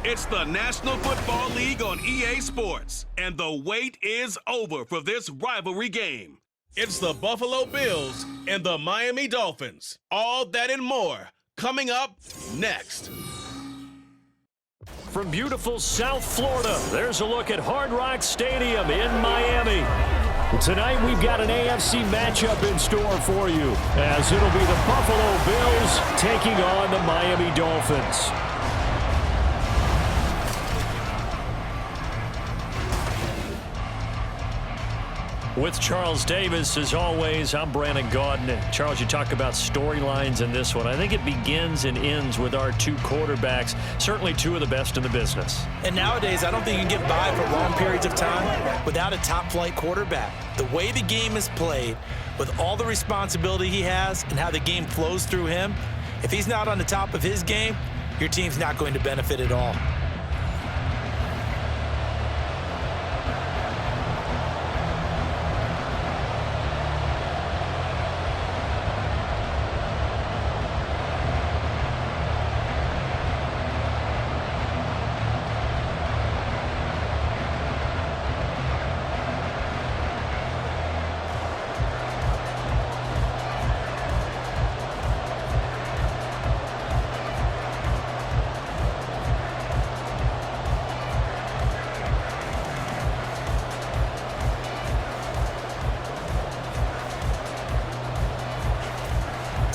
It's the National Football League on EA Sports, and the wait is over for this rivalry game. It's the Buffalo Bills and the Miami Dolphins. All that and more coming up next. From beautiful South Florida, there's a look at Hard Rock Stadium in Miami. Tonight, we've got an AFC matchup in store for you, as it'll be the Buffalo Bills taking on the Miami Dolphins. With Charles Davis, as always, I'm Brandon Gaudin. And Charles, you talk about storylines in this one. I think it begins and ends with our two quarterbacks, certainly two of the best in the business. And nowadays, I don't think you can get by for long periods of time without a top-flight quarterback. The way the game is played, with all the responsibility he has and how the game flows through him, if he's not on the top of his game, your team's not going to benefit at all.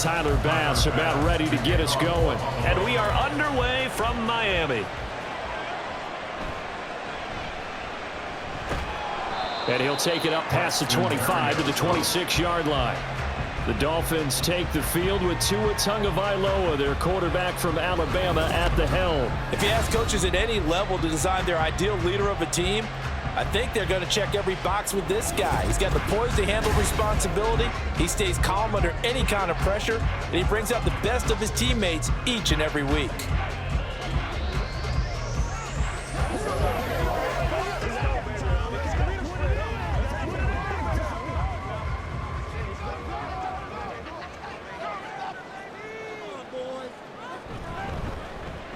Tyler Bass about ready to get us going. And we are underway from Miami. And he'll take it up past the 25 to the 26-yard line. The Dolphins take the field with Tua Tagovailoa, their quarterback from Alabama, at the helm. If you ask coaches at any level to design their ideal leader of a team, I think they're going to check every box with this guy. He's got the poise to handle responsibility. He stays calm under any kind of pressure, and he brings out the best of his teammates each and every week.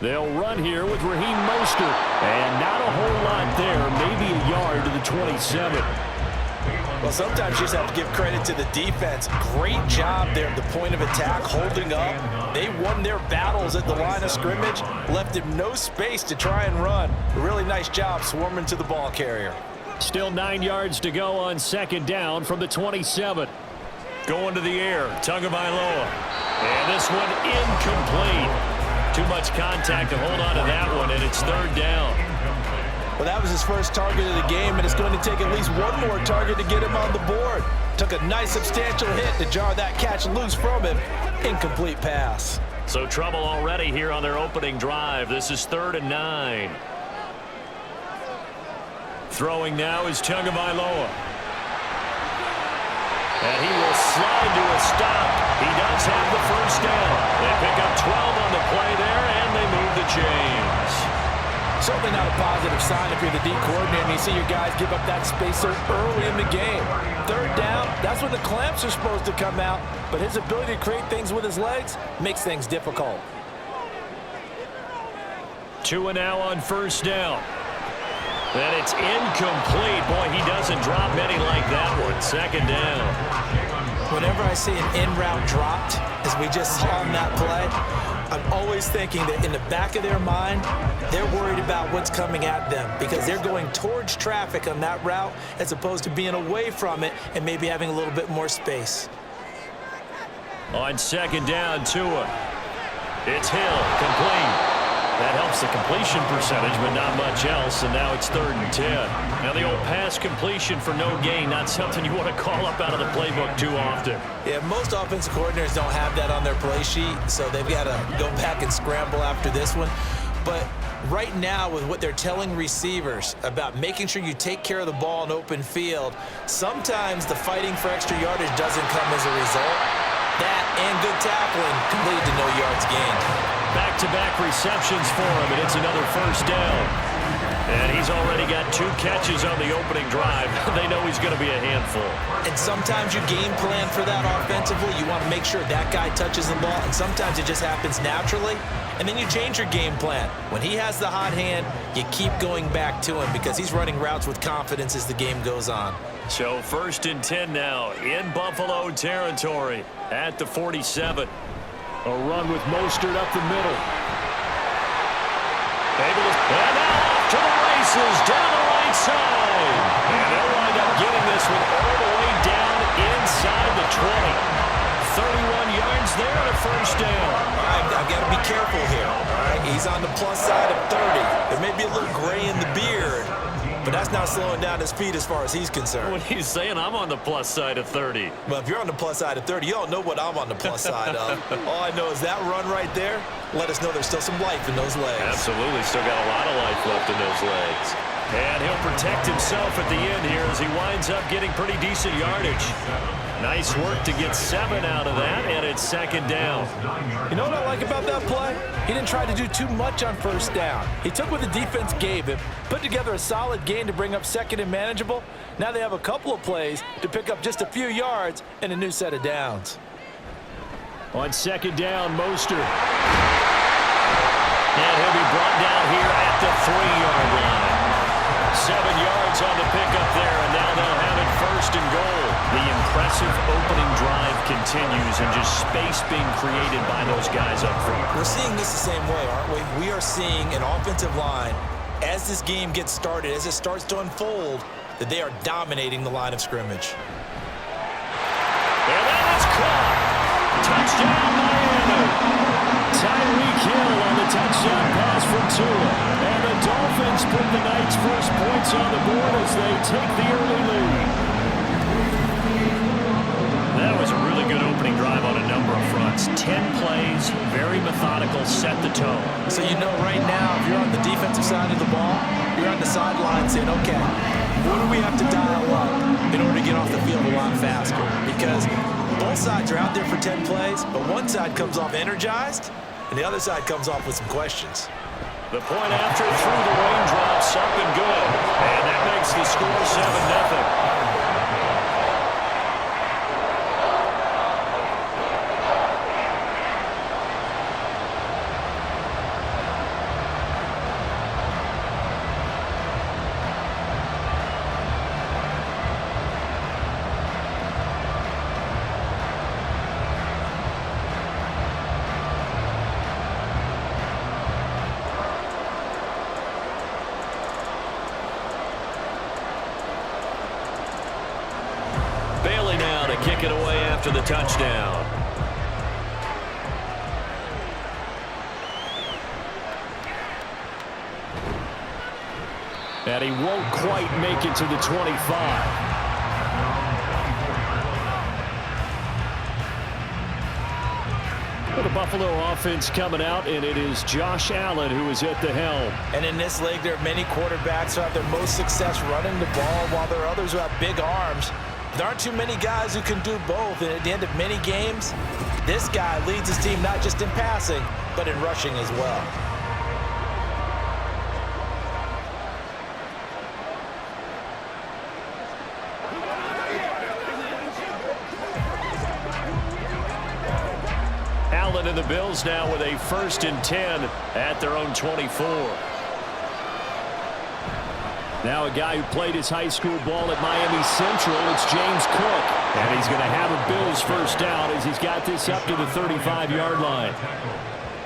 They'll run here with Raheem Mostert. And not a whole lot there, maybe a yard to the 27. Well, sometimes you just have to give credit to the defense. Great job there at the point of attack, holding up. They won their battles at the line of scrimmage, left him no space to try and run. A really nice job swarming to the ball carrier. Still 9 yards to go on second down from the 27. Going to the air, Tagovailoa. And this one incomplete. Too much contact to hold on to that one, and it's third down. Well, that was his first target of the game, and it's going to take at least one more target to get him on the board. Took a nice substantial hit to jar that catch loose from him. Incomplete pass. So trouble already here on their opening drive. This is 3rd and 9. Throwing now is Tagovailoa. And he will slide to a stop. He does have the first down. They pick up 12 on the play there, and they move the chains. Certainly not a positive sign if you're the D coordinator and you see your guys give up that space so early in the game. Third down, that's when the clamps are supposed to come out, but his ability to create things with his legs makes things difficult. Tua now on first down. And it's incomplete. Boy, he doesn't drop many like that one. Second down. Whenever I see an in-route dropped, as we just saw on that play, I'm always thinking that in the back of their mind, they're worried about what's coming at them because they're going towards traffic on that route as opposed to being away from it and maybe having a little bit more space. On second down, Tua. It's Hill, complete. That helps the completion percentage, but not much else, and now it's 3rd and 10. Now the old pass completion for no gain, not something you want to call up out of the playbook too often. Yeah, most offensive coordinators don't have that on their play sheet, so they've got to go back and scramble after this one. But right now, with what they're telling receivers about making sure you take care of the ball in open field, sometimes the fighting for extra yardage doesn't come as a result. That and good tackling can lead to no yards gained. Back-to-back receptions for him, and it's another first down. And he's already got 2 catches on the opening drive. They know he's going to be a handful. And sometimes you game plan for that offensively. You want to make sure that guy touches the ball, and sometimes it just happens naturally. And then you change your game plan. When he has the hot hand, you keep going back to him because he's running routes with confidence as the game goes on. So 1st and 10 now in Buffalo territory at the 47. A run with Mostert up the middle. Able to, and now off to the races down the right side. And they'll wind up getting this one all the way down inside the 20. 31 yards there and a 1st down. All right, I've got to be careful here. All right, he's on the plus side of 30. There may be a little gray in the beard, but that's not slowing down his speed as far as he's concerned. What he's saying, I'm on the plus side of 30. Well, if you're on the plus side of 30, you don't know what I'm on the plus side of. All I know is that run right there let us know there's still some life in those legs. Absolutely, still got a lot of life left in those legs. And he'll protect himself at the end here as he winds up getting pretty decent yardage. Nice work to get 7 out of that, and it's 2nd down. You know what I like about that play? He didn't try to do too much on 1st down. He took what the defense gave him, put together a solid gain to bring up 2nd and manageable. Now they have a couple of plays to pick up just a few yards and a new set of downs. On 2nd down, Mostert. And he'll be brought down here at the 3-yard line. 7 yards on the pickup there, and now they'll have it 1st and goal. The impressive opening drive continues, and just space being created by those guys up front. We're seeing this the same way, aren't we? We are seeing an offensive line, as this game gets started, as it starts to unfold, that they are dominating the line of scrimmage. And that is caught. Touchdown, Miami. Tyreek Hill on the touchdown pass from Tua. And the Dolphins put the night's first points on the board as they take the early lead. That was a really good opening drive on a number of fronts. 10 plays, very methodical, set the tone. So you know right now, if you're on the defensive side of the ball, you're on the sideline saying, okay, what do we have to dial up in order to get off the field a lot faster? Because both sides are out there for 10 plays, but one side comes off energized, and the other side comes off with some questions. The point after through the raindrops, up and good. And that makes the score 7-0. Bailey now to kick it away after the touchdown. And he won't quite make it to the 25. The Buffalo offense coming out, and it is Josh Allen who is at the helm. And in this league, there are many quarterbacks who have their most success running the ball, while there are others who have big arms. There aren't too many guys who can do both, and at the end of many games, this guy leads his team not just in passing, but in rushing as well. Allen and the Bills now with a 1st and 10 at their own 24. Now a guy who played his high school ball at Miami Central, it's James Cook. And he's going to have a Bills 1st down as he's got this up to the 35-yard line.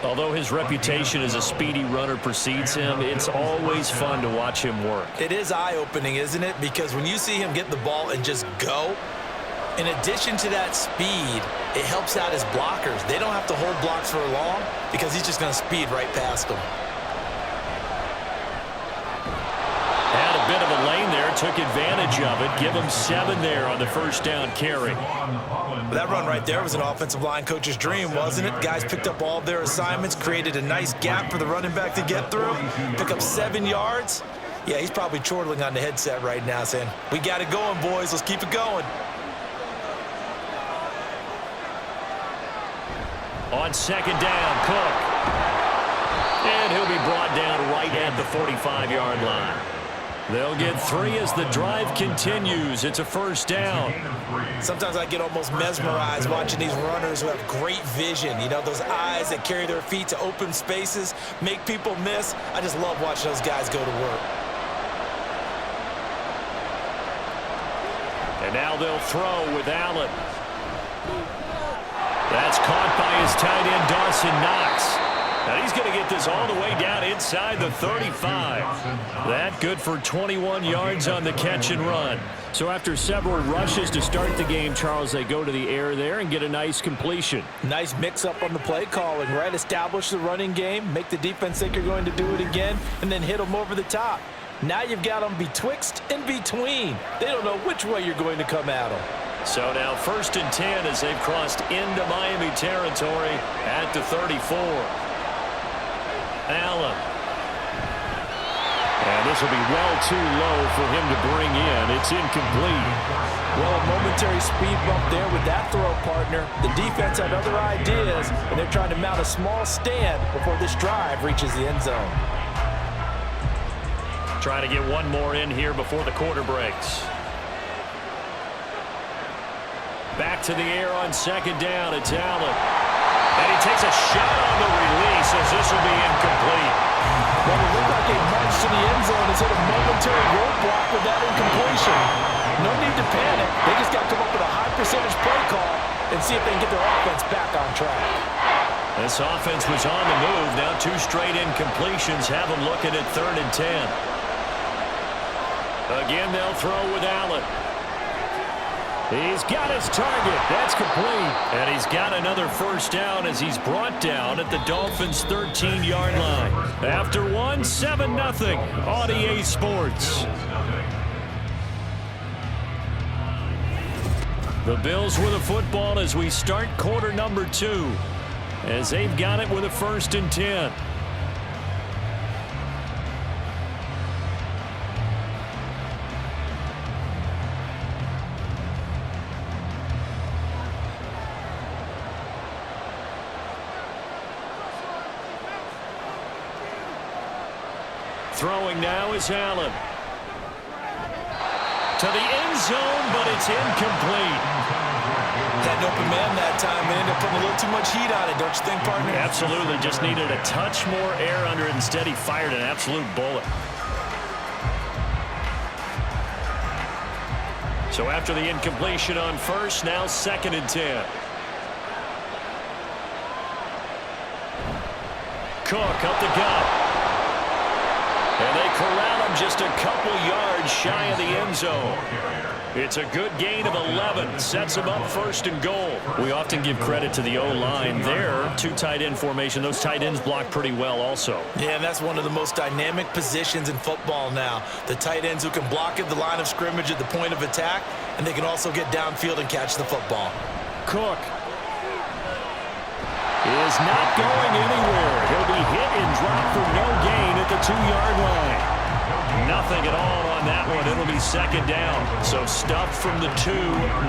Although his reputation as a speedy runner precedes him, it's always fun to watch him work. It is eye-opening, isn't it? Because when you see him get the ball and just go, in addition to that speed, it helps out his blockers. They don't have to hold blocks for long because he's just going to speed right past them. Had a bit of a lane there, took advantage of it. Give him 7 there on the 1st down carry. That run right there was an offensive line coach's dream, wasn't it? Guys picked up all of their assignments, created a nice gap for the running back to get through, pick up 7 yards. Yeah, he's probably chortling on the headset right now saying, we got it going, boys. Let's keep it going. On 2nd down, Cook. And he'll be brought down right at the 45-yard line. They'll get 3 as the drive continues. It's a first down. Sometimes I get almost mesmerized watching these runners who have great vision. You know, those eyes that carry their feet to open spaces, make people miss. I just love watching those guys go to work. And now they'll throw with Allen. That's caught by his tight end, Dawson Knox. And he's going to get this all the way down inside the 35. That good for 21 yards on the catch and run. So after several rushes to start the game, Charles, they go to the air there and get a nice completion. Nice mix-up on the play calling, right? Establish the running game, make the defense think you're going to do it again, and then hit them over the top. Now you've got them betwixt and between. They don't know which way you're going to come at them. So now 1st and 10 as they've crossed into Miami territory at the 34. Allen. And this will be well too low for him to bring in. It's incomplete. Well, a momentary speed bump there with that throw, partner. The defense had other ideas, and they're trying to mount a small stand before this drive reaches the end zone. Trying to get one more in here before the quarter breaks. Back to the air on 2nd down. It's Allen. And he takes a shot on the release as this will be incomplete. Well, it looked like a march to the end zone has hit a momentary roadblock with that incompletion. No need to panic. They just got to come up with a high percentage play call and see if they can get their offense back on track. This offense was on the move. Now 2 straight incompletions have them looking at 3rd and 10. Again, they'll throw with Allen. He's got his target. That's complete. And he's got another first down as he's brought down at the Dolphins' 13-yard line. After one, 7-0 on EA Sports. The Bills with the football as we start quarter number 2. As they've got it with a 1st and 10. Throwing now is Allen. To the end zone, but it's incomplete. Had an open man that time and ended up putting a little too much heat on it, don't you think, partner? Absolutely. Just needed a touch more air under it. Instead, he fired an absolute bullet. So after the incompletion on 1st, now 2nd and 10. Cook up the gut. And they corral him just a couple yards shy of the end zone. It's a good gain of 11. Sets him up 1st and goal. We often give credit to the O-line there. 2 tight end formation. Those tight ends block pretty well also. Yeah, and that's one of the most dynamic positions in football now. The tight ends who can block at the line of scrimmage at the point of attack, and they can also get downfield and catch the football. Cook is not going anywhere. He'll be hit and dropped for no gain at the 2-yard line. Nothing at all on that one. It'll be 2nd down. So stuffed from the 2.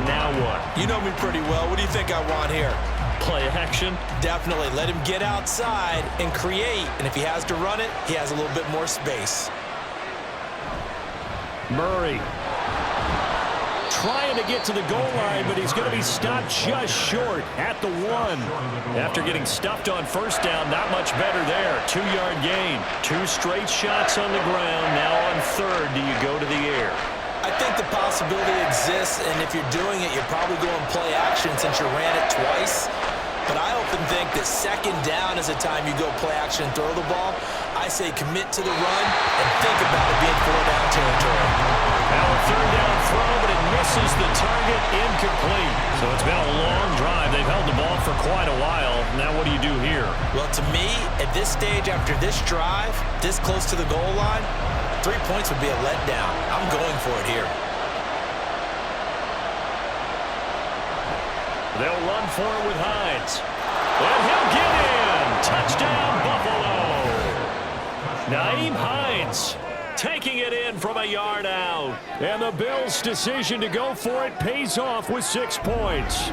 Now what? You know me pretty well. What do you think I want here? Play action? Definitely. Let him get outside and create. And if he has to run it, he has a little bit more space. Murray trying to get to the goal line, but he's going to be stopped just short at the 1. After getting stuffed on 1st down, not much better there. 2-yard gain. 2 straight shots on the ground. Now on 3rd, do you go to the air? I think the possibility exists, and if you're doing it, you're probably going play action since you ran it twice. But I often think that 2nd down is a time you go play action and throw the ball. I say commit to the run and think about it being 4-down territory. Now a 3rd down throw, but it misses the target, incomplete. So it's been a long drive. They've held the ball for quite a while. Now what do you do here? Well, to me, at this stage after this drive, this close to the goal line, 3 points would be a letdown. I'm going for it here. They'll run for it with Hines. And he'll get in. Touchdown, Buffalo. Nyheim Hines taking it in from a yard out. And the Bills' decision to go for it pays off with 6 points.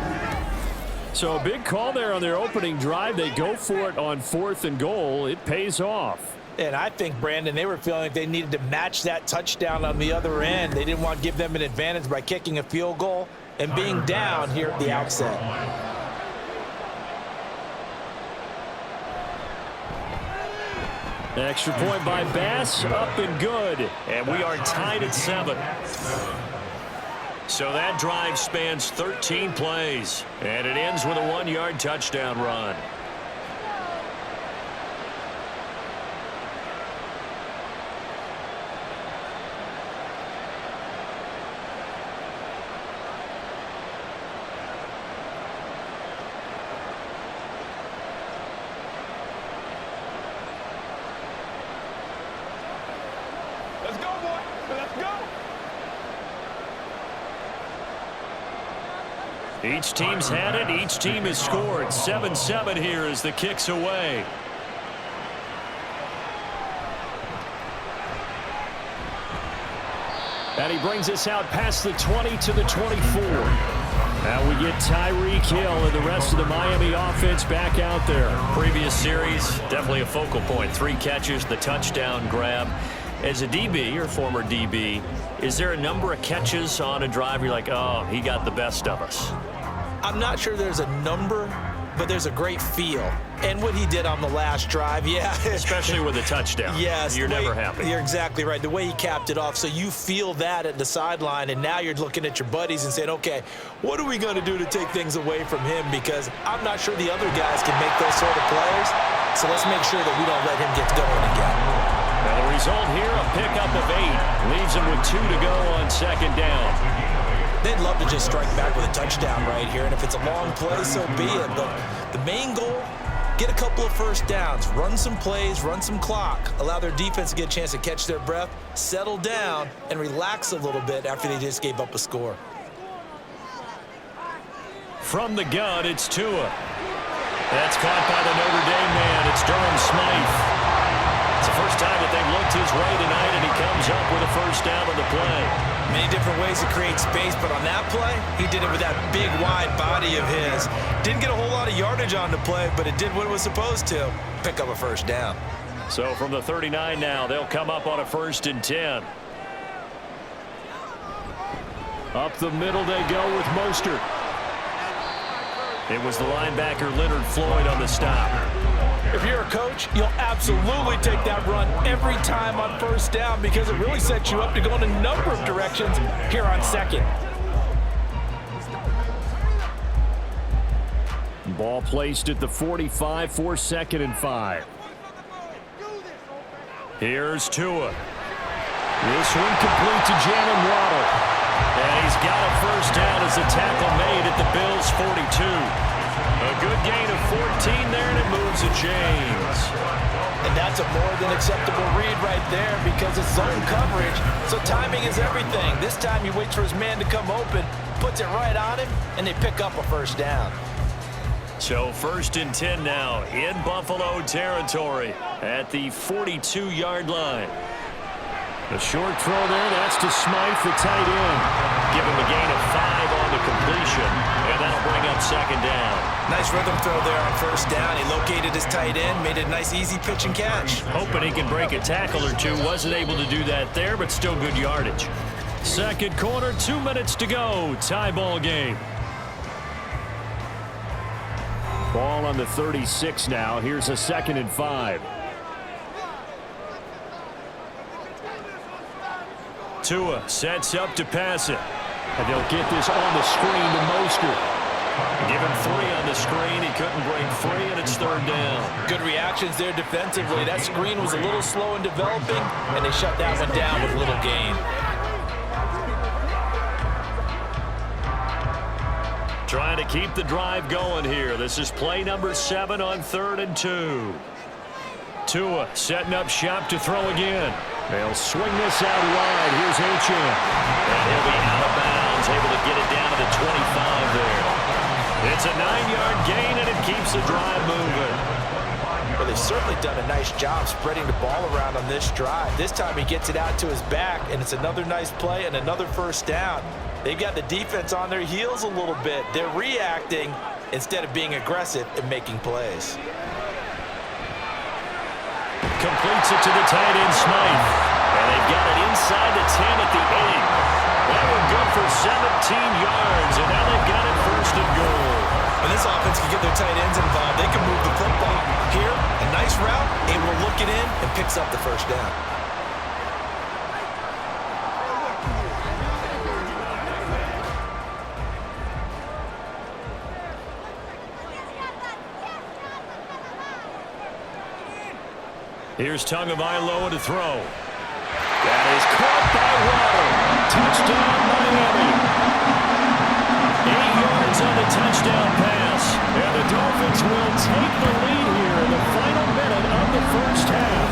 So a big call there on their opening drive. They go for it on 4th and goal. It pays off. And I think, Brandon, they were feeling like they needed to match that touchdown on the other end. They didn't want to give them an advantage by kicking a field goal and being down here at the outset. Extra point by Bass, up and good. And we are tied at 7. So that drive spans 13 plays. And it ends with a 1-yard touchdown run. Let's go, boy. Let's go. Each team's had it. Each team has scored. 7-7 here as the kick's away. And he brings us out past the 20 to the 24. Now we get Tyreek Hill and the rest of the Miami offense back out there. Previous series, definitely a focal point. 3 catches, the touchdown grab. As a DB, or former DB, is there a number of catches on a drive you're like, oh, he got the best of us? I'm not sure there's a number, but there's a great feel. And what he did on the last drive, yeah. Especially with a touchdown. Yes. You're never happy. You're exactly right. The way he capped it off, so you feel that at the sideline, and now you're looking at your buddies and saying, okay, what are we going to do to take things away from him? Because I'm not sure the other guys can make those sort of plays, so let's make sure that we don't let him get going again. Well, the result here, a pickup of 8. Leaves him with 2 to go on 2nd down. They'd love to just strike back with a touchdown right here, and if it's a long play, so be it. But the main goal, get a couple of first downs, run some plays, run some clock, allow their defense to get a chance to catch their breath, settle down, and relax a little bit after they just gave up a score. From the gun, it's Tua. That's caught by the Notre Dame man. It's Durham Smythe. It's the first time that they've looked his way tonight, and he comes up with a first down on the play. Many different ways to create space, but on that play, he did it with that big, wide body of his. Didn't get a whole lot of yardage on the play, but it did what it was supposed to, pick up a first down. So from the 39 now, they'll come up on a 1st and 10. Up the middle they go with Mostert. It was the linebacker Leonard Floyd on the stop. If you're a coach, you'll absolutely take that run every time on first down because it really sets you up to go in a number of directions here on 2nd. Ball placed at the 45 for 2nd and 5. Here's Tua. This one complete to Jalen Waddle. And he's got a first down as the tackle made at the Bills' 42. A good gain of 14 there, and it moves the chains. And that's a more than acceptable read right there because it's zone coverage, so timing is everything. This time he waits for his man to come open, puts it right on him, and they pick up a first down. So 1st and 10 now in Buffalo territory at the 42-yard line. A short throw there, that's to Smythe, the tight end. Give him a gain of 5 on the completion, and that'll bring up 2nd down. Nice rhythm throw there on first down. He located his tight end, made it a nice easy pitch and catch. Hoping he can break a tackle or two. Wasn't able to do that there, but still good yardage. 2nd quarter, 2 minutes to go. Tie ball game. Ball on the 36 now. Here's a 2nd and 5. Tua sets up to pass it. And they'll get this on the screen to Mostert. Give him 3 on the screen. He couldn't break free, and it's 3rd down. Good reactions there defensively. That screen was a little slow in developing, and they shut that one down with a little gain. Trying to keep the drive going here. This is play number 7 on 3rd and 2. Tua setting up shop to throw again. They'll swing this out wide. Here's Achane. And he'll be out of bounds, able to get it down to the 25 there. It's a 9-yard gain, and it keeps the drive moving. Well, they've certainly done a nice job spreading the ball around on this drive. This time he gets it out to his back, and it's another nice play and another first down. They've got the defense on their heels a little bit. They're reacting instead of being aggressive and making plays. completes it to the tight end, Smythe. And they've got it inside the 10 at the 8. That one good for 17 yards, and now they've got it first and goal. When this offense can get their tight ends involved, they can move the football. Here, a nice route, able to look it in, and picks up the first down. Here's Tagovailoa to throw. That is caught by Waddle. Touchdown, Miami. 8 yards on the touchdown pass. And the Dolphins will take the lead here in the final minute of the first half.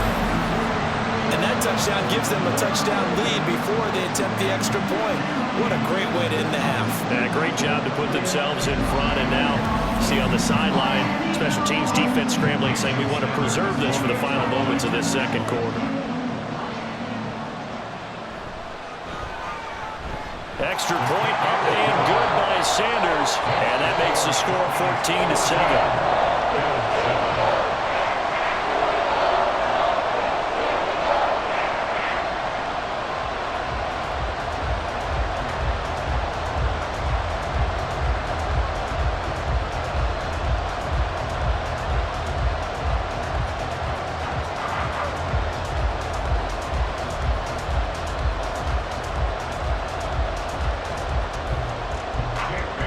And that touchdown gives them a touchdown lead before they attempt the extra point. What a great way to end the half. And a great job to put themselves in front. And now, see on the sideline, special teams defense scrambling, saying we want to preserve this for the final moments of this second quarter. Extra point up and good by Sanders. And that makes the score 14-7.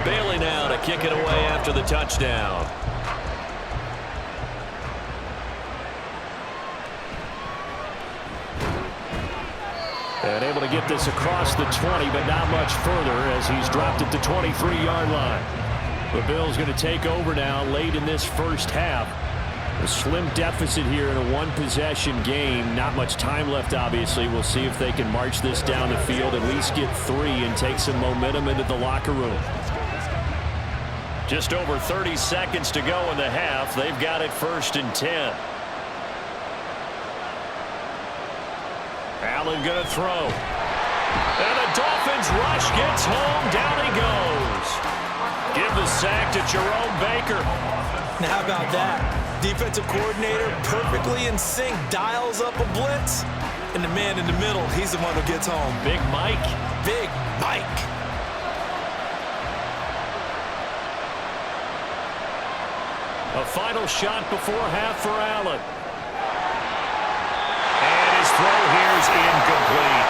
Bailey now to kick it away after the touchdown. And able to get this across the 20, but not much further as he's dropped at the 23-yard line. The Bills going to take over now late in this first half. A slim deficit here in a one-possession game. Not much time left, obviously. We'll see if they can march this down the field, at least get 3 and take some momentum into the locker room. Just over 30 seconds to go in the half. They've got it 1st and 10. Allen going to throw. And the Dolphins rush gets home. Down he goes. Give the sack to Jerome Baker. Now how about that? Defensive coordinator perfectly in sync, dials up a blitz. And the man in the middle, he's the one who gets home. Big Mike. Big Mike. A final shot before half for Allen. And his throw here is incomplete.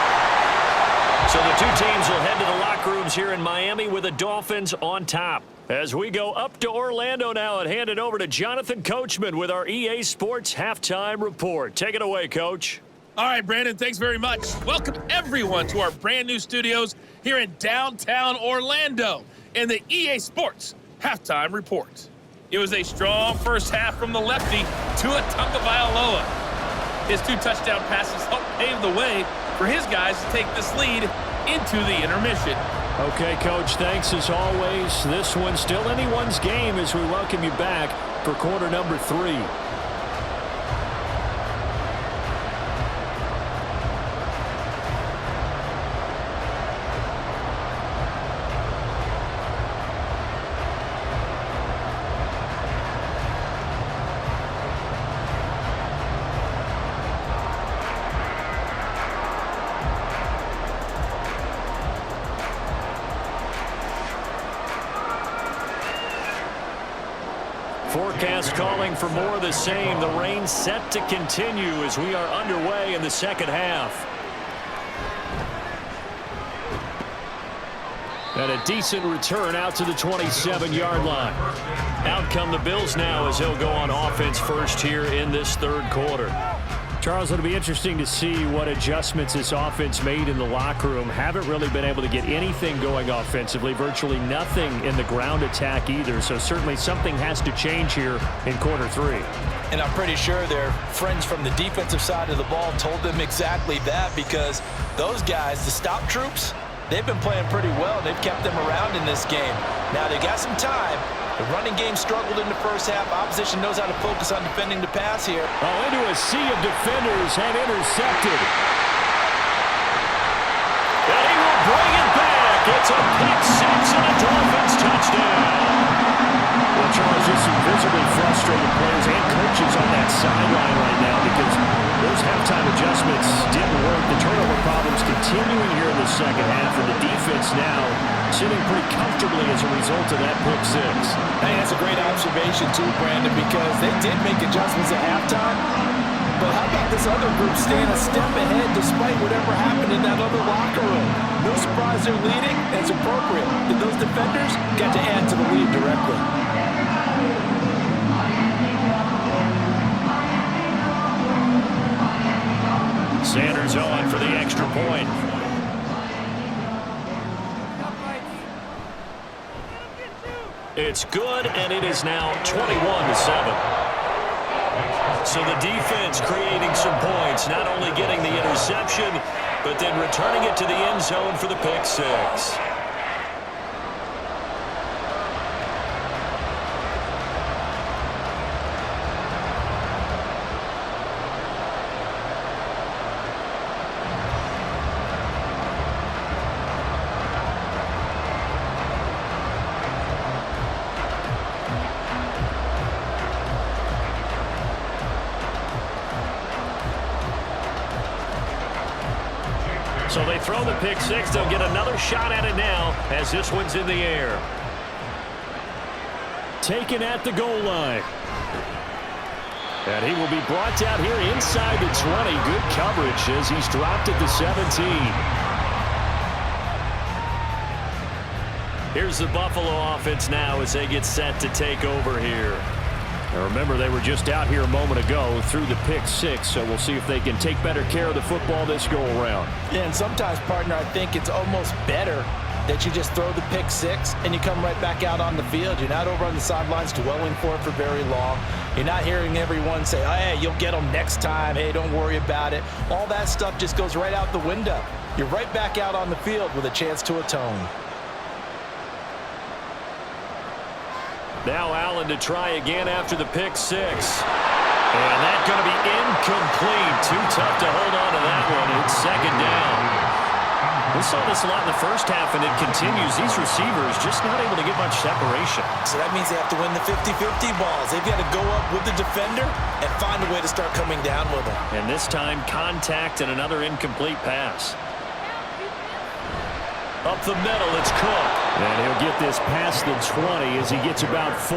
So the two teams will head to the locker rooms here in Miami with the Dolphins on top. As we go up to Orlando now and hand it over to Jonathan Coachman with our EA Sports Halftime Report. Take it away, Coach. All right, Brandon, thanks very much. Welcome, everyone, to our brand-new studios here in downtown Orlando in the EA Sports Halftime Report. It was a strong first half from the lefty, Tua Tagovailoa. His 2 touchdown passes helped pave the way for his guys to take this lead into the intermission. Okay, Coach, thanks as always. This one's still anyone's game as we welcome you back for quarter number 3. Forecast calling for more of the same. The rain set to continue as we are underway in the second half. And a decent return out to the 27-yard line. Out come the Bills now as they'll go on offense first here in this third quarter. Charles, it'll be interesting to see what adjustments this offense made in the locker room. Haven't really been able to get anything going offensively, virtually nothing in the ground attack either. So certainly something has to change here in quarter 3. And I'm pretty sure their friends from the defensive side of the ball told them exactly that, because those guys, the stop troops, they've been playing pretty well. They've kept them around in this game. Now they got some time. The running game struggled in the first half. Opposition knows how to focus on defending the pass here. Oh, into a sea of defenders and intercepted. And he will bring it back. It's a pick 6 and a Dolphins touchdown. Well, Charles, just some visibly frustrated players and coaches on that sideline right now because those halftime adjustments didn't work. The turnover problems continuing here in the second half, and the defense now sitting pretty comfortably as a result of that pick six. Hey, that's a great observation too, Brandon, because they did make adjustments at halftime. But how about this other group staying a step ahead despite whatever happened in that other locker room? No surprise they're leading, and it's appropriate that those defenders got to add to the lead directly. Sanders on for the extra point. It's good, and it is now 21-7. So the defense creating some points, not only getting the interception, but then returning it to the end zone for the pick six. So they throw the pick six. They'll get another shot at it now as this one's in the air. Taken at the goal line. And he will be brought down here inside the 20. Good coverage as he's dropped at the 17. Here's the Buffalo offense now as they get set to take over here. Now remember, they were just out here a moment ago through the pick six, so we'll see if they can take better care of the football this go-around. Yeah, and sometimes, partner, I think it's almost better that you just throw the pick six and you come right back out on the field. You're not over on the sidelines dwelling for it for very long. You're not hearing everyone say, oh, hey, you'll get them next time. Hey, don't worry about it. All that stuff just goes right out the window. You're right back out on the field with a chance to atone. Now Allen to try again after the pick six. And that's going to be incomplete. Too tough to hold on to that one. It's second down. We saw this a lot in the first half, and it continues. These receivers just not able to get much separation. So that means they have to win the 50-50 balls. They've got to go up with the defender and find a way to start coming down with them. And this time, contact and another incomplete pass. Up the middle, it's Cook. And he'll get this past the 20 as he gets about 4.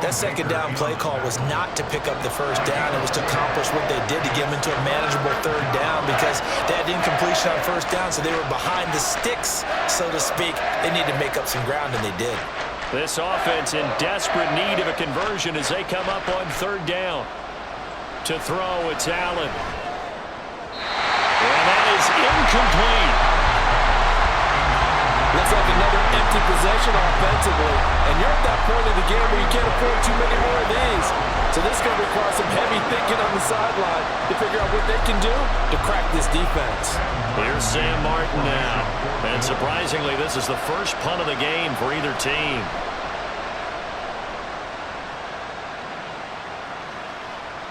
That second down play call was not to pick up the first down. It was to accomplish what they did to get them into a manageable third down because they had incompletion on first down, so they were behind the sticks, so to speak. They needed to make up some ground, and they did. This offense in desperate need of a conversion as they come up on third down. To throw, it's Allen. And that is incomplete. Looks like another empty possession offensively. And you're at that point of the game where you can't afford too many more of these. So this is going to require some heavy thinking on the sideline to figure out what they can do to crack this defense. Here's Sam Martin now. And surprisingly, this is the first punt of the game for either team.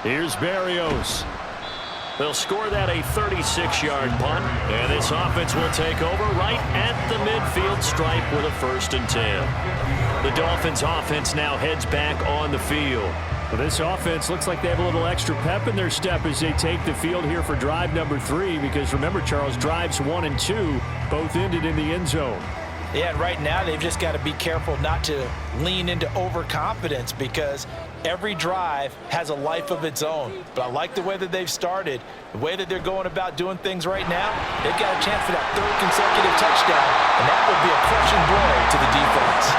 Here's Berrios. They'll score that a 36-yard punt, and this offense will take over right at the midfield stripe with a 1st and 10. The Dolphins offense now heads back on the field. Well, this offense looks like they have a little extra pep in their step as they take the field here for drive number 3, because remember, Charles, drives 1 and 2 both ended in the end zone. Yeah, and right now they've just got to be careful not to lean into overconfidence because every drive has a life of its own. But I like the way that they've started, the way that they're going about doing things right now. They've got a chance for that 3rd consecutive touchdown, and that would be a crushing blow to the defense.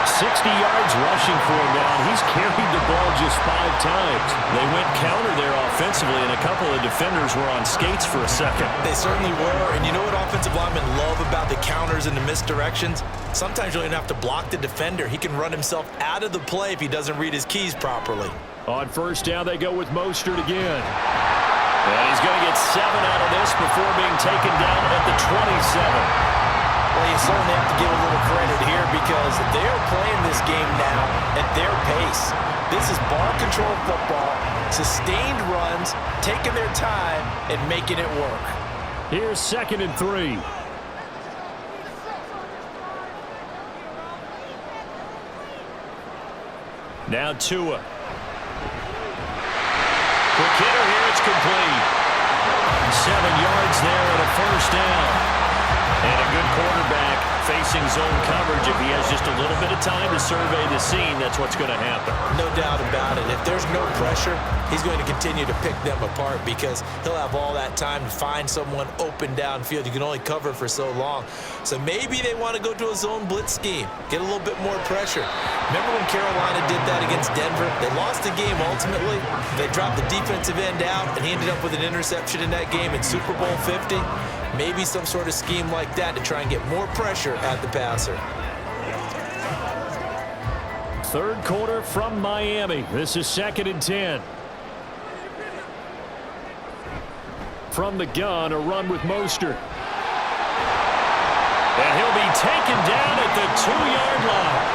60 yards rushing for him now. He's carried the ball just 5 times. They went counter there offensively, and a couple of defenders were on skates for a second. They certainly were, and you know what offensive linemen love about the counters and the misdirections? Sometimes you don't even have to block the defender. He can run himself out of the play if he doesn't read his keys properly. On 1st down, they go with Mostert again. And he's going to get 7 out of this before being taken down at the 27. Well, you certainly have to give a little credit here because they're playing this game now at their pace. This is ball control football, sustained runs, taking their time, and making it work. Here's 2nd and 3. Now Tua. Quick hitter here. It's complete. 7 yards there and a first down. And a good quarterback facing zone coverage. If he has just a little bit of time to survey the scene, that's what's going to happen. No doubt about it. If there's no pressure, he's going to continue to pick them apart because he'll have all that time to find someone open downfield. You can only cover for so long. So maybe they want to go to a zone blitz scheme, get a little bit more pressure. Remember when Carolina did that against Denver? They lost the game ultimately. They dropped the defensive end out, and he ended up with an interception in that game in Super Bowl 50. Maybe some sort of scheme like that to try and get more pressure at the passer. Third quarter from Miami. This is 2nd and 10. From the gun, a run with Mostert. And he'll be taken down at the 2-yard line.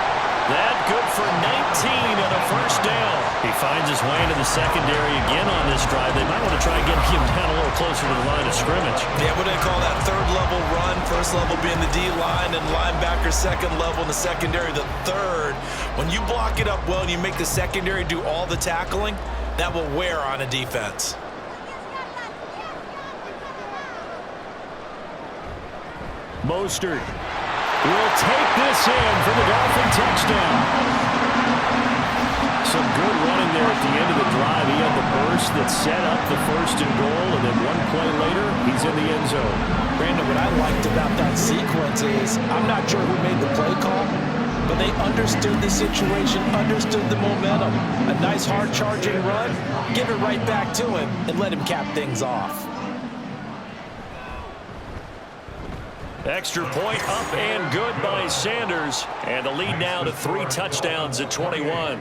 That good for 19 and a first down. He finds his way into the secondary again on this drive. They might want to try and get him down a little closer to the line of scrimmage. Yeah, what do they call that? Third level run. First level being the D-line and linebacker. Second level in the secondary, the third. When you block it up well and you make the secondary do all the tackling, that will wear on a defense. Mostert will take this in for the Dolphin touchdown. Some good running there at the end of the drive. He had the burst that set up the 1st and goal, and then one play later, he's in the end zone. Brandon, what I liked about that sequence is I'm not sure who made the play call, but they understood the situation, understood the momentum. A nice hard-charging run, give it right back to him, and let him cap things off. Extra point up and good by Sanders. And the lead now to 3 touchdowns at 21.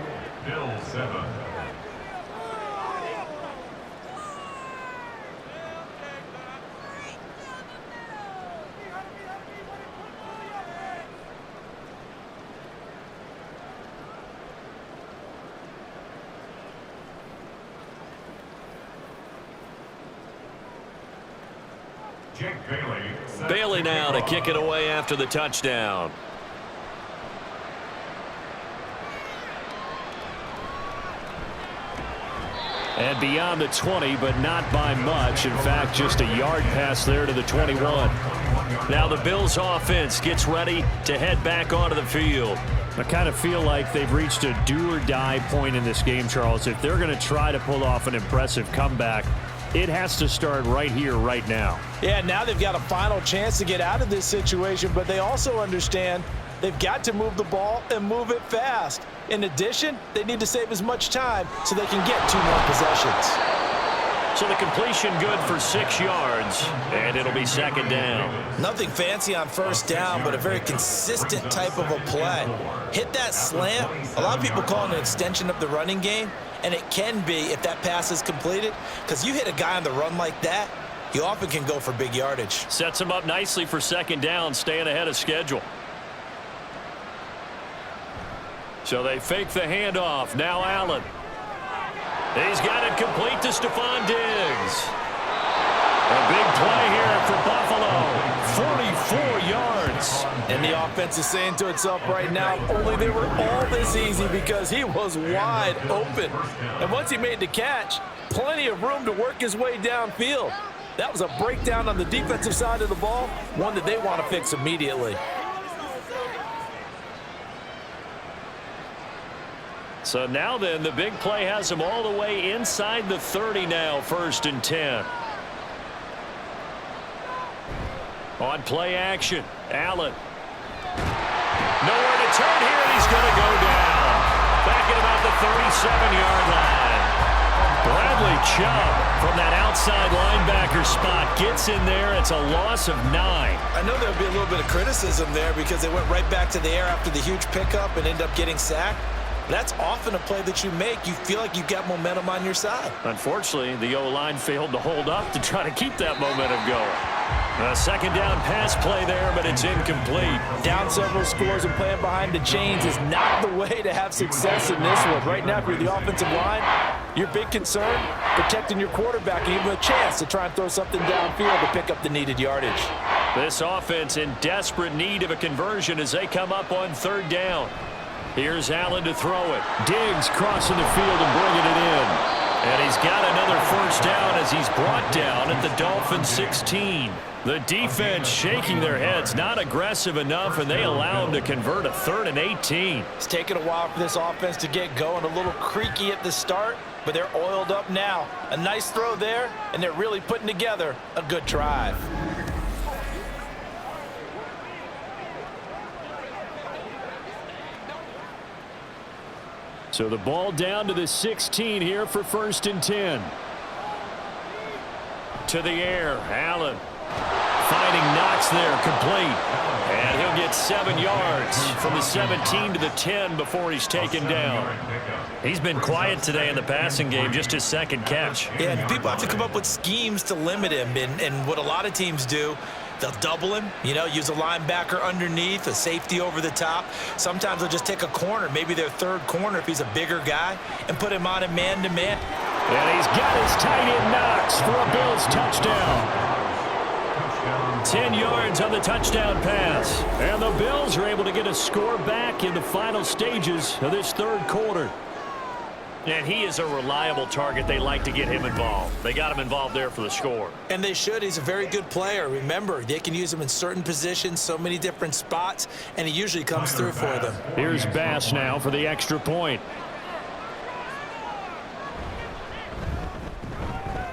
Bailey now to kick it away after the touchdown. And beyond the 20, but not by much. In fact, just a yard pass there to the 21. Now the Bills offense gets ready to head back onto the field. I kind of feel like they've reached a do-or-die point in this game, Charles. If they're going to try to pull off an impressive comeback, it has to start right here, right now. Yeah, now they've got a final chance to get out of this situation, but they also understand they've got to move the ball and move it fast. In addition, they need to save as much time so they can get 2 more possessions. So the completion good for 6 yards, and it'll be 2nd down. Nothing fancy on first down, but a very consistent type of a play. Hit that slant. A lot of people call it an extension of the running game, and it can be if that pass is completed, because you hit a guy on the run like that, you often can go for big yardage. Sets him up nicely for 2nd down, staying ahead of schedule. So they fake the handoff. Now Allen. He's got it complete to Stephon Diggs. A big play here for Buffalo. 44 yards. And the offense is saying to itself right now, if only they were all this easy, because he was wide open. And once he made the catch, plenty of room to work his way downfield. That was a breakdown on the defensive side of the ball, one that they want to fix immediately. So now then, the big play has him all the way inside the 30 now, 1st and 10. On play action, Allen. Nowhere to turn here, and he's going to go down. Back at about the 37-yard line. Bradley Chubb from that outside linebacker spot gets in there. It's a loss of 9. I know there'll be a little bit of criticism there because they went right back to the air after the huge pickup and ended up getting sacked. That's often a play that you make. You feel like you've got momentum on your side. Unfortunately, the O-line failed to hold up to try to keep that momentum going. A 2nd down pass play there, but it's incomplete. Down several scores and playing behind the chains is not the way to have success in this one. Right now, if you're the offensive line, your big concern, protecting your quarterback and give him a chance to try and throw something downfield to pick up the needed yardage. This offense in desperate need of a conversion as they come up on 3rd down. Here's Allen to throw it. Diggs crossing the field and bringing it in. And he's got another first down as he's brought down at the Dolphins 16. The defense shaking their heads, not aggressive enough, and they allow him to convert a 3rd and 18. It's taken a while for this offense to get going. A little creaky at the start, but they're oiled up now. A nice throw there, and they're really putting together a good drive. So the ball down to the 16 here for 1st and 10. To the air, Allen finding Knox there, complete. And he'll get 7 yards from the 17 to the 10 before he's taken down. He's been quiet today in the passing game, just his 2nd catch. Yeah, and people have to come up with schemes to limit him, and what a lot of teams do, they'll double him, use a linebacker underneath, a safety over the top. Sometimes they'll just take a corner, maybe their 3rd corner if he's a bigger guy, and put him on a man-to-man. And he's got his tight end Knox for a Bills touchdown. 10 yards on the touchdown pass. And the Bills are able to get a score back in the final stages of this 3rd quarter. And he is a reliable target. They like to get him involved. They got him involved there for the score. And they should. He's a very good player. Remember, they can use him in certain positions, so many different spots, and he usually comes through for them. Here's Bass now for the extra point.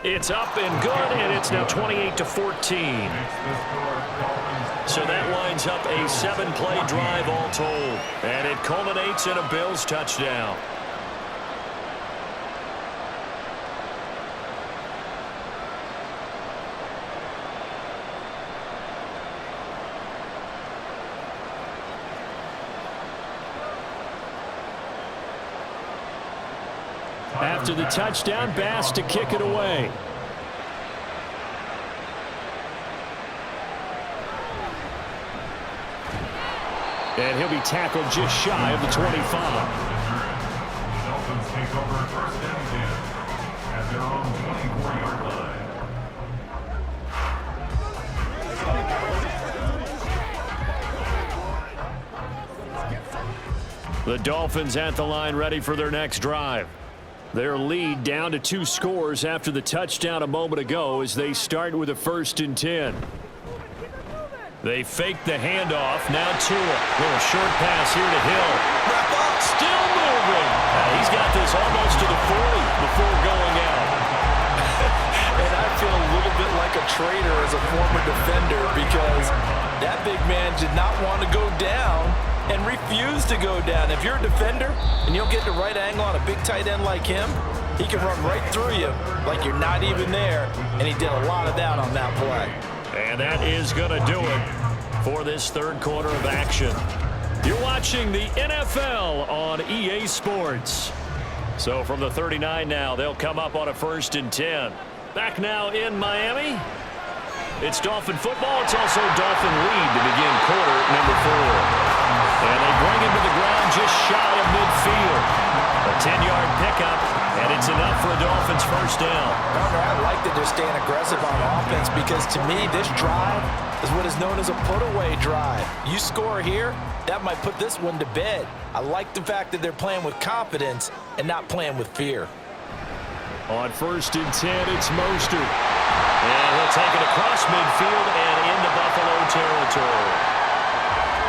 It's up and good, and it's now 28-14. So that lines up a 7-play drive all told. And it culminates in a Bills touchdown. After the touchdown, Bass to kick it away. And he'll be tackled just shy of the 25. Dolphins take over 1st and 10 at their own 24-yard line. The Dolphins at the line ready for their next drive. Their lead down to 2 scores after the touchdown a moment ago as they start with a 1st and 10. They fake the handoff. Now Tua. Little short pass here to Hill. Still moving. He's got this almost to the 40 before going out. And I feel a little bit like a traitor as a former defender because that big man did not want to go down and refused to go down. If you're a defender and you'll get the right angle on a big tight end like him, he can run right through you like you're not even there, and he did a lot of that on that play. And that is going to do it for this 3rd quarter of action. You're watching the NFL on EA Sports. So from the 39 now, they'll come up on a 1st and 10. Back now in Miami. It's Dolphin football. It's also Dolphin lead to begin quarter number 4. And they bring him to the ground just shy of midfield. A 10-yard pickup, and it's enough for a Dolphins first down. I like that they're staying aggressive on offense because, to me, this drive is what is known as a put-away drive. You score here, that might put this one to bed. I like the fact that they're playing with confidence and not playing with fear. On 1st and 10, it's Mostert. And he'll take it across midfield and into Buffalo territory.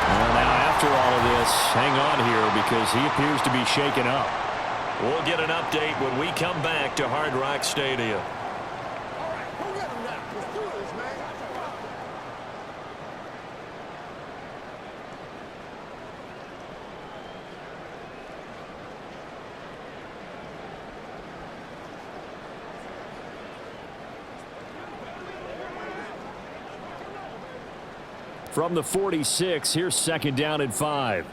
Well, now after all of this, hang on here because he appears to be shaken up. We'll get an update when we come back to Hard Rock Stadium. From the 46, here's 2nd down and 5.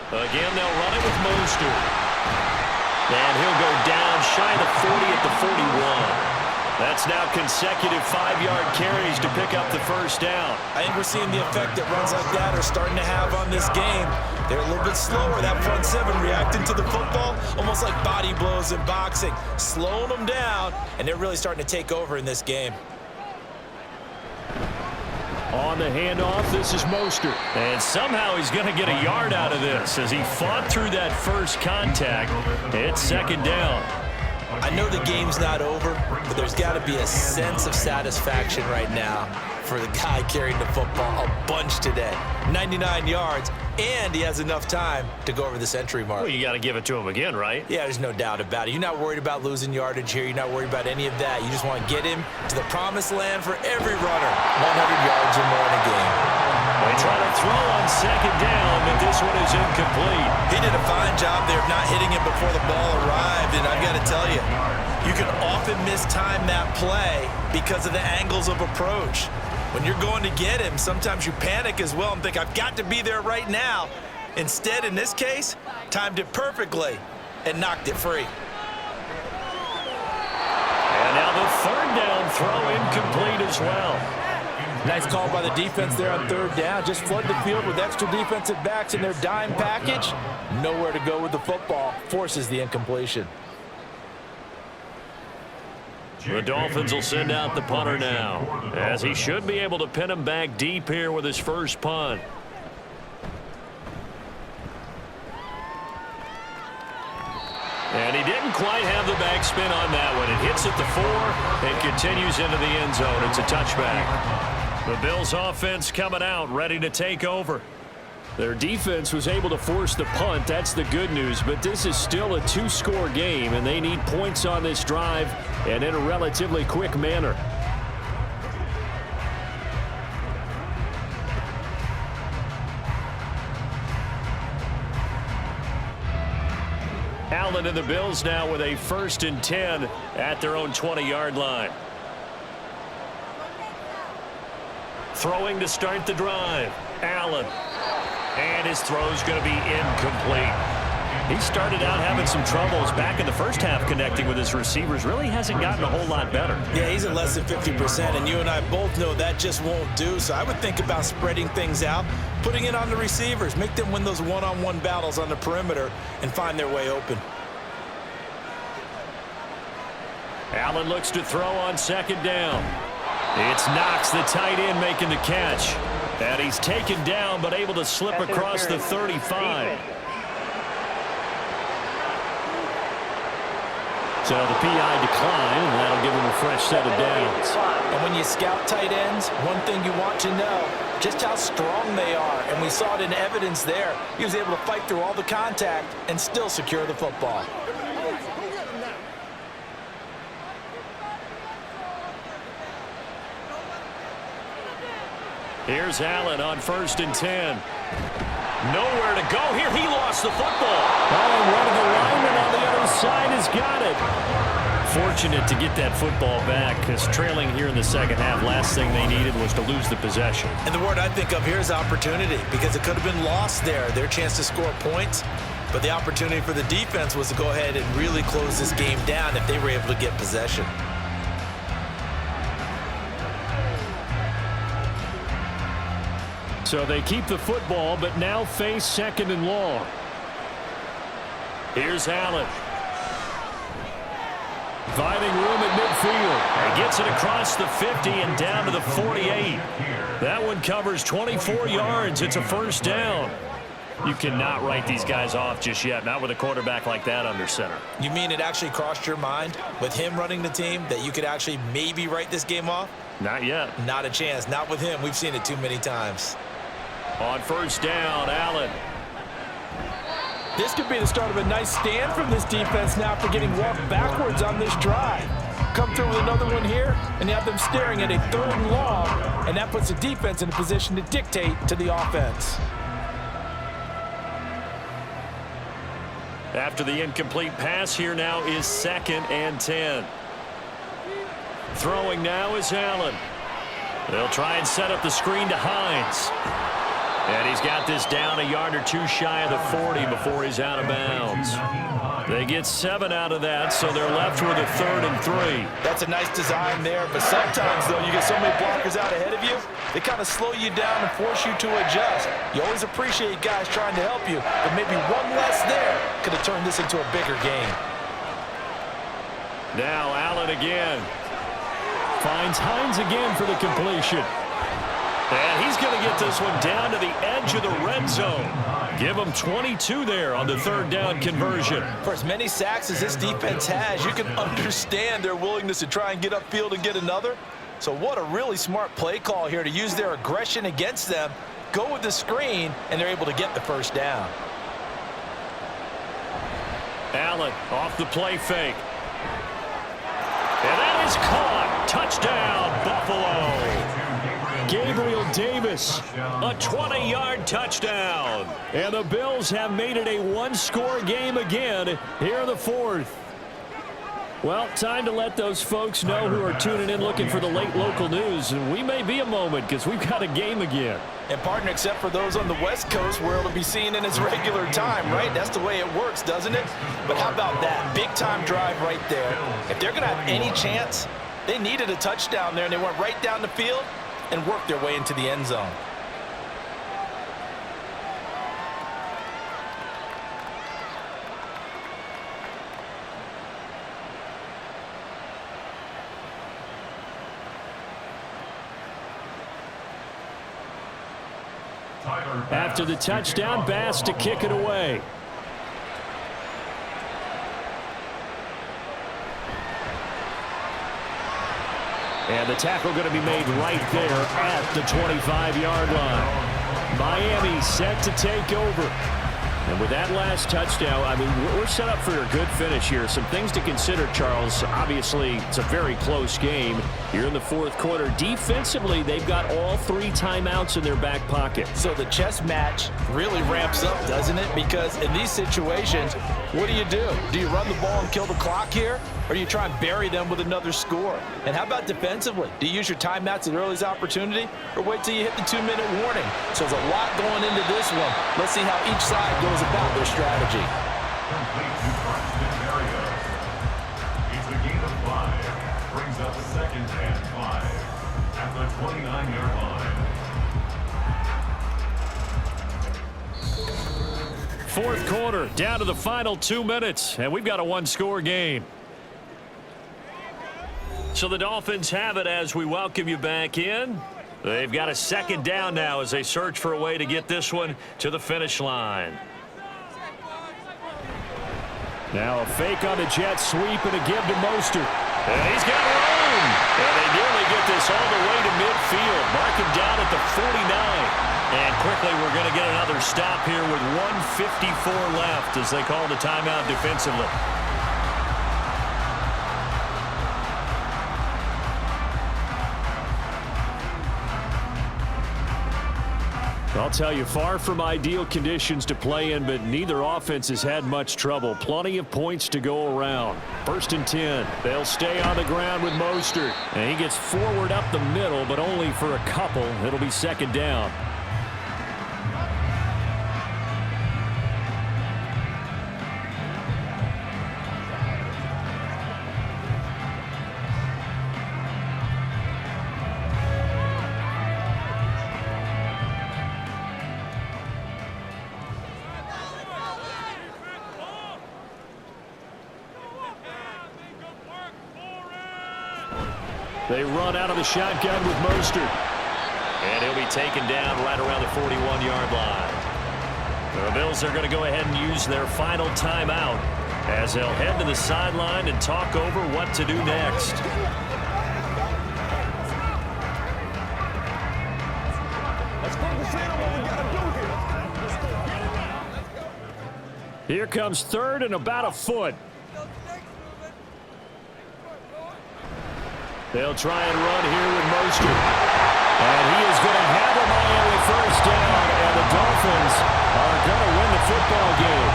Again, they'll run it with Mostert. And he'll go down shy of the 40 at the 41. That's now consecutive 5-yard carries to pick up the first down. I think we're seeing the effect that runs like that are starting to have on this game. They're a little bit slower, that front 7 reacting to the football, almost like body blows in boxing, slowing them down, and they're really starting to take over in this game. On the handoff, this is Mostert. And somehow he's going to get a yard out of this as he fought through that first contact. It's second down. I know the game's not over, but there's got to be a sense of satisfaction right now for the guy carrying the football a bunch today. 99 yards, and he has enough time to go over the century mark. Well, you got to give it to him again, right? Yeah, there's no doubt about it. You're not worried about losing yardage here. You're not worried about any of that. You just want to get him to the promised land for every runner. 100 yards or more in a game. They try to throw on second down, but this one is incomplete. He did a fine job there of not hitting it before the ball arrived, and I've got to tell you, you can often mistime that play because of the angles of approach. When you're going to get him, sometimes you panic as well and think, I've got to be there right now. Instead, in this case, timed it perfectly and knocked it free. And now the third down throw incomplete as well. Nice call by the defense there on third down. Just flood the field with extra defensive backs in their dime package. Nowhere to go with the football. Forces the incompletion. The Dolphins will send out the punter now, as he should be able to pin him back deep here with his first punt. And he didn't quite have the backspin on that one. It hits at the 4 and continues into the end zone. It's a touchback. The Bills offense coming out, ready to take over. Their defense was able to force the punt. That's the good news. But this is still a 2-score game, and they need points on this drive and in a relatively quick manner. Allen and the Bills now with a 1st and 10 at their own 20-yard line. Throwing to start the drive. Allen. And his throw's going to be incomplete. He started out having some troubles back in the first half connecting with his receivers. Really hasn't gotten a whole lot better. Yeah, he's at less than 50%, and you and I both know that just won't do. So I would think about spreading things out, putting it on the receivers, make them win those one-on-one battles on the perimeter and find their way open. Allen looks to throw on second down. It's Knox, the tight end, making the catch. And he's taken down, but able to slip across the 35. So the PI decline, and that'll give him a fresh set of downs. And when you scout tight ends, one thing you want to know, just how strong they are. And we saw it in evidence there. He was able to fight through all the contact and still secure the football. Here's Allen on 1st and 10. Nowhere to go here. He lost the football. Oh, and one of the linemen on the other side has got it. Fortunate to get that football back, because trailing here in the second half, last thing they needed was to lose the possession. And the word I think of here is opportunity, because it could have been lost there, their chance to score points. But the opportunity for the defense was to go ahead and really close this game down if they were able to get possession. So they keep the football, but now face 2nd and long. Here's Allen. Finding room at midfield. And gets it across the 50 and down to the 48. That one covers 24 yards. It's a 1st down. You cannot write these guys off just yet, not with a quarterback like that under center. You mean it actually crossed your mind with him running the team that you could actually maybe write this game off? Not yet. Not a chance. Not with him. We've seen it too many times. On 1st down, Allen. This could be the start of a nice stand from this defense now for getting walked backwards on this drive. Come through with another one here, and you have them staring at a 3rd and long, and that puts the defense in a position to dictate to the offense. After the incomplete pass, here now is 2nd and 10. Throwing now is Allen. They'll try and set up the screen to Hines. And he's got this down a yard or two shy of the 40 before he's out of bounds. They get 7 out of that, so they're left with a 3rd and 3. That's a nice design there, but sometimes, though, you get so many blockers out ahead of you, they kind of slow you down and force you to adjust. You always appreciate guys trying to help you, but maybe one less there could have turned this into a bigger game. Now Allen again. Finds Hines again for the completion. And he's going to get this one down to the edge of the red zone. Give him 22 there on the third down conversion. For as many sacks as this defense has, you can understand their willingness to try and get upfield and get another. So what a really smart play call here to use their aggression against them, go with the screen, and they're able to get the first down. Allen off the play fake. And that is caught. Touchdown, Buffalo. Gabriel Davis, a 20-yard touchdown. And the Bills have made it a one-score game again here in the fourth. Well, time to let those folks know who are tuning in looking for the late local news. And we may be a moment because we've got a game again. And partner, except for those on the West Coast where it'll be seen in its regular time, right? That's the way it works, doesn't it? But how about that big-time drive right there? If they're going to have any chance, they needed a touchdown there, and they went right down the field and worked their way into the end zone. After the touchdown, Bass to kick it away. And the tackle going to be made right there at the 25-yard line. Miami set to take over. And with that last touchdown, I mean, we're set up for a good finish here. Some things to consider, Charles. Obviously, it's a very close game here in the fourth quarter. Defensively, they've got all 3 timeouts in their back pocket. So the chess match really ramps up, doesn't it? Because in these situations, what do? Do you run the ball and kill the clock here? Or do you try and bury them with another score? And how about defensively? Do you use your timeouts at earliest opportunity? Or wait till you hit the 2-minute warning? So there's a lot going into this one. Let's see how each side goes about their strategy. Complete to Braxton area. It's a gain of 5. Brings up 2nd and 5 at the 29-yard line. Fourth quarter, down to the final 2 minutes, and we've got a one-score game. So the Dolphins have it as we welcome you back in. They've got a 2nd down now as they search for a way to get this one to the finish line. Now a fake on the jet sweep and a give to Mostert. And he's got room. And they nearly get this all the way to midfield. Mark him down at the 49. And quickly we're going to get another stop here with 1:54 left as they call the timeout defensively. I'll tell you, far from ideal conditions to play in, but neither offense has had much trouble. Plenty of points to go around. 1st and 10. They'll stay on the ground with Mostert. And he gets forward up the middle, but only for a couple. It'll be 2nd down. They run out of the shotgun with Mostert. And he'll be taken down right around the 41-yard line. The Bills are going to go ahead and use their final timeout as they'll head to the sideline and talk over what to do next. Here comes 3rd and about a foot. They'll try and run here with Mostert. And he is going to have a Miami first down, and the Dolphins are going to win the football game.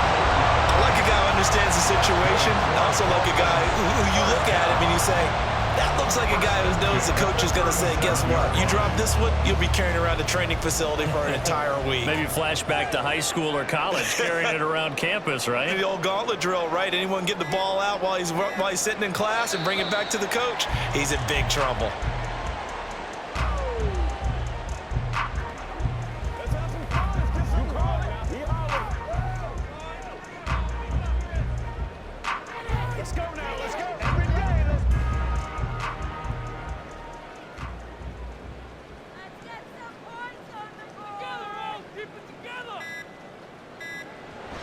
I like a guy who understands the situation. I also like a guy who you look at him and you say, that looks like a guy who knows the coach is going to say, guess what? You drop this one, you'll be carrying around a training facility for an entire week. Maybe flashback to high school or college, carrying it around campus, right? The old gauntlet drill, right? Anyone get the ball out while he's sitting in class and bring it back to the coach? He's in big trouble.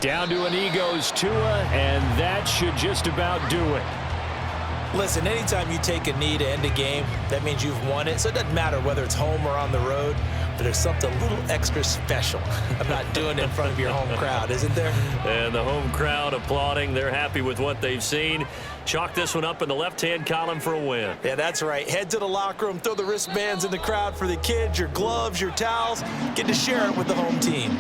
Down to a knee goes Tua, and that should just about do it. Listen, anytime you take a knee to end a game, that means you've won it. So it doesn't matter whether it's home or on the road, but there's something a little extra special about doing it in front of your home crowd, isn't there? And the home crowd applauding. They're happy with what they've seen. Chalk this one up in the left-hand column for a win. Yeah, that's right. Head to the locker room, throw the wristbands in the crowd for the kids, your gloves, your towels. Get to share it with the home team.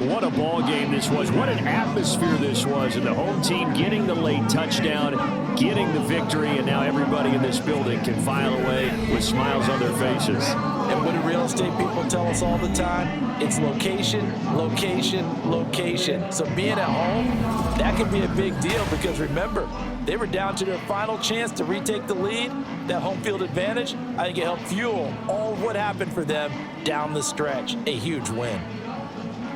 What a ball game this was. What an atmosphere this was. And the home team getting the late touchdown, getting the victory, and now everybody in this building can file away with smiles on their faces. And what do real estate people tell us all the time? It's location, location, location. So being at home, that can be a big deal because remember, they were down to their final chance to retake the lead. That home field advantage, I think it helped fuel all of what happened for them down the stretch. A huge win.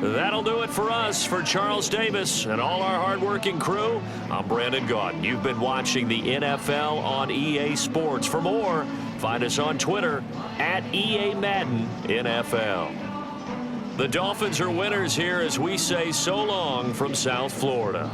That'll do it for us. For Charles Davis and all our hardworking crew, I'm Brandon Gaudin. You've been watching the NFL on EA Sports. For more, find us on Twitter at EA Madden NFL. The Dolphins are winners here as we say so long from South Florida.